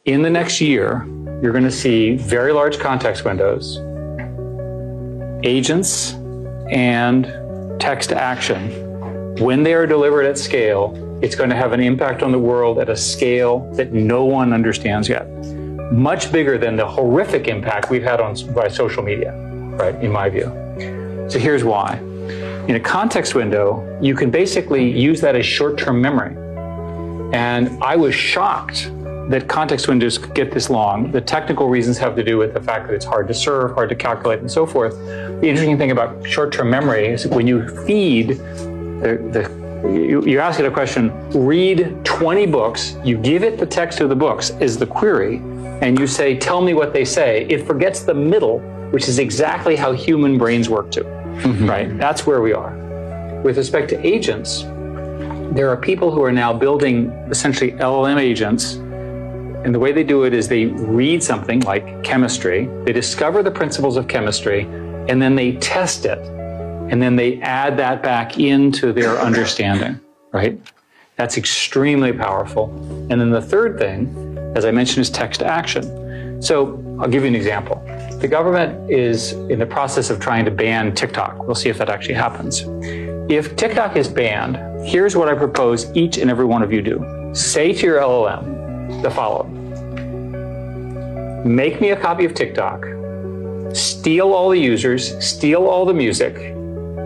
In the next year, you're going to see very large context windows, agents, and text to action. When they are delivered at scale, it's going to have an impact on the world at a scale that no one understands yet. Much bigger than the horrific impact we've had by social media, right, in my view. So here's why. In a context window, you can basically use that as short-term memory. And I was shocked that context windows could get this long. The technical reasons have to do with the fact that it's hard to serve, hard to calculate, and so forth. The interesting thing about short-term memory is when you feed you ask it a question, read 20 books, you give it the text of the books as the query, and you say, tell me what they say. It forgets the middle, which is exactly how human brains work too, right? That's where we are. With respect to agents, there are people who are now building essentially LLM agents, and the way they do it is they read something like chemistry, they discover the principles of chemistry, and then they test it. And then they add that back into their understanding, right? That's extremely powerful. And then the third thing, as I mentioned, is text to action. So I'll give you an example. The government is in the process of trying to ban TikTok. We'll see if that actually happens. If TikTok is banned, here's what I propose each and every one of you do. Say to your LLM the following. Make me a copy of TikTok, steal all the users, steal all the music,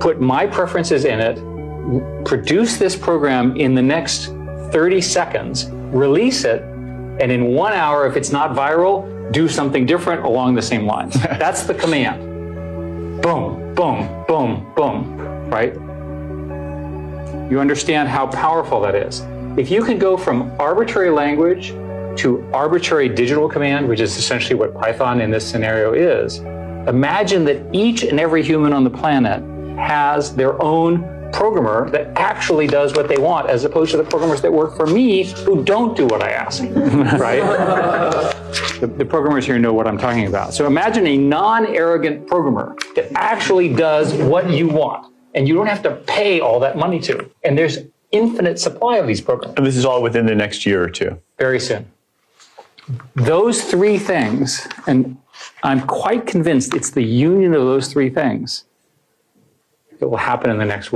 put my preferences in it, produce this program in the next 30 seconds, release it, and in 1 hour, if it's not viral, do something different along the same lines. That's the command. Boom, boom, boom, boom, right? You understand how powerful that is. If you can go from arbitrary language to arbitrary digital command, which is essentially what Python in this scenario is, imagine that each and every human on the planet has their own programmer that actually does what they want, as opposed to the programmers that work for me who don't do what I ask, right? The programmers here know what I'm talking about. So imagine a non-arrogant programmer that actually does what you want, and you don't have to pay all that money to. And there's infinite supply of these programs. And this is all within the next year or two? Very soon. Those three things, and I'm quite convinced it's the union of those three things, it will happen in the next week.